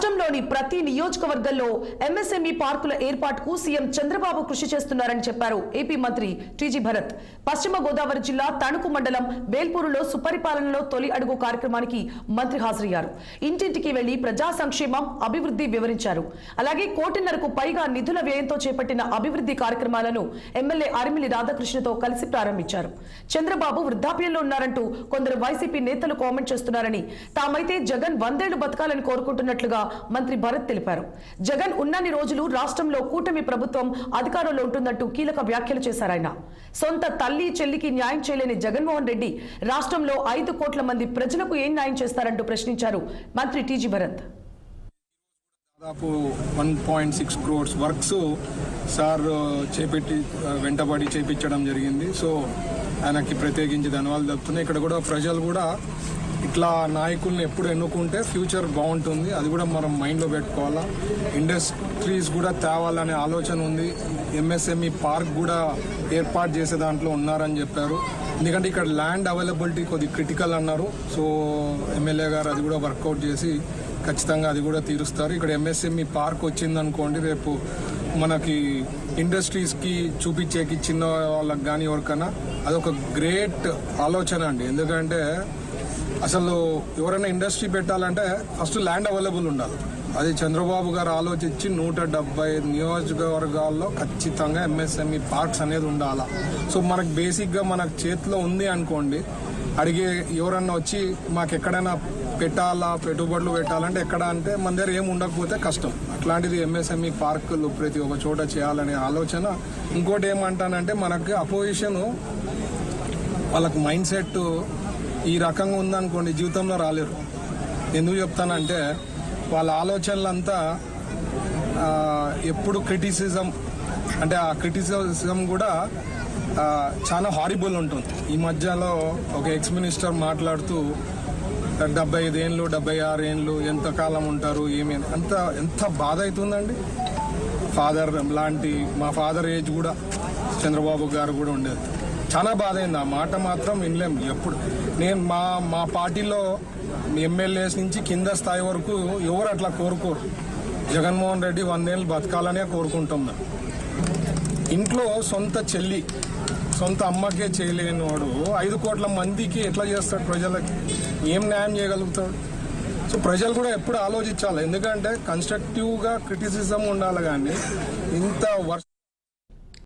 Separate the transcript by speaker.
Speaker 1: రాష్ట్రంలోని ప్రతి నియోజకవర్గంలో ఎంఎస్ఎంఈ పార్కుల ఏర్పాటుకు సీఎం చంద్రబాబు కృషి చేస్తున్నారని చెప్పారు ఏపీ మంత్రి టీజీ భరత్. పశ్చిమ గోదావరి జిల్లా తణుకు మండలం వేల్పూరులో సుపరిపాలనలో తొలి అడుగు కార్యక్రమానికి మంత్రి హాజరయ్యారు. ఇంటింటికి వెళ్లి ప్రజా సంక్షేమం, అభివృద్ధి వివరించారు. అలాగే కోటిన్నరకు పైగా నిధుల వ్యయంతో చేపట్టిన అభివృద్ధి కార్యక్రమాలను ఎమ్మెల్యే అరిమిలి రాధాకృష్ణతో కలిసి ప్రారంభించారు. చంద్రబాబు వృద్ధాప్యంలో ఉన్నారంటూ కొందరు వైసీపీ నేతలు కామెంట్ చేస్తున్నారని, తామైతే జగన్ 100 ఏళ్లు బతకాలని కోరుకుంటున్నట్లుగా మంత్రి భరత్ తెలిపారు. జగన్ ఉన్నన్ని రోజులు రాష్ట్రంలో కూటమి ప్రభుత్వం అధికారంలో ఉంటుందంటూ కీలక వ్యాఖ్యలు చేశారు. ఆయన సొంత తల్లి చెల్లికి న్యాయం చేయలేని జగన్మోహన్ రెడ్డి రాష్ట్రంలో 5 కోట్ల మంది ప్రజలకు ఏం న్యాయం చేస్తారంటూ ప్రశ్నించారు మంత్రి టీజీ భరత్.
Speaker 2: దాదాపు 1.6 crores వర్క్స్ సార్ చేపెట్టి వెంటబడి చేపించడం జరిగింది. సో ఆయనకి ప్రత్యేకించి ధన్యవాదాలు చెప్తున్నాయి. ఇక్కడ కూడా ప్రజలు కూడా ఇట్లా నాయకుల్ని ఎప్పుడు ఎన్నుకుంటే ఫ్యూచర్ బాగుంటుంది, అది కూడా మనం మైండ్లో పెట్టుకోవాలా. ఇండస్ట్రీస్ కూడా తేవాలనే ఆలోచన ఉంది. ఎంఎస్ఎంఈ పార్క్ కూడా ఏర్పాటు చేసే దాంట్లో ఉన్నారని చెప్పారు. ఎందుకంటే ఇక్కడ ల్యాండ్ అవైలబిలిటీ కొద్ది క్రిటికల్ అన్నారు. సో ఎమ్మెల్యే గారు అది కూడా వర్కౌట్ చేసి ఖచ్చితంగా అది కూడా తీరుస్తారు. ఇక్కడ ఎంఎస్ఎంఈ పార్క్ వచ్చిందనుకోండి, రేపు మనకి ఇండస్ట్రీస్కి చూపించేకి చిన్న వాళ్ళకి కానీ ఎవరికైనా అదొక గ్రేట్ ఆలోచన అండి. ఎందుకంటే అసలు ఎవరైనా ఇండస్ట్రీ పెట్టాలంటే ఫస్ట్ ల్యాండ్ అవైలబుల్ ఉండాలి. అది చంద్రబాబు గారు ఆలోచించి 170 నియోజకవర్గాల్లో ఖచ్చితంగా ఎంఎస్ఎంఈ పార్క్స్ అనేది ఉండాలా. సో మనకు బేసిక్గా మనకు చేతిలో ఉంది అనుకోండి, అడిగే ఎవరన్నా వచ్చి మాకు ఎక్కడైనా పెట్టాలా, పెట్టుబడులు పెట్టాలంటే ఎక్కడ అంటే మన దగ్గర ఏమి ఉండకపోతే కష్టం. అట్లాంటిది ఎంఎస్ఎంఈ పార్కులు ప్రతి ఒక్క చోట చేయాలనే ఆలోచన. ఇంకోటి ఏమంటానంటే మనకి అపోజిషన్ వాళ్ళకి మైండ్ సెట్ ఈ రకంగా ఉందనుకోండి, జీవితంలో రాలేరు. ఎందుకు చెప్తానంటే వాళ్ళ ఆలోచనలంతా ఎప్పుడు క్రిటిసిజం, అంటే ఆ క్రిటిసిజం కూడా చాలా హారిబుల్ ఉంటుంది. ఈ మధ్యలో ఒక ఎక్స్ మినిస్టర్ మాట్లాడుతూ 75 ఏళ్ళు 76 ఏళ్ళు ఎంతకాలం ఉంటారు ఏమి ఎంత బాధ అవుతుందండి. ఫాదర్ లాంటి మా ఫాదర్ ఏజ్ కూడా చంద్రబాబు గారు కూడా ఉండేది. చాలా బాధ అయింది. ఆ మాట మాత్రం వినలేము ఎప్పుడు. నేను మా పార్టీలో ఎమ్మెల్యేస్ నుంచి కింద స్థాయి వరకు ఎవరు అట్లా కోరుకోరు. జగన్మోహన్ రెడ్డి 100 ఏళ్ళు బతకాలనే కోరుకుంటున్నాం. ఇంట్లో సొంత చెల్లి, సొంత అమ్మకే చేయలేని వాడు 5 కోట్ల మందికి ఎట్లా చేస్తాడు? ప్రజలకి ఏం న్యాయం చేయగలుగుతాడు? సో ప్రజలు కూడా ఎప్పుడు ఆలోచించాలి. ఎందుకంటే కన్స్ట్రక్టివ్గా క్రిటిసిజం ఉండాలి, కానీ ఇంత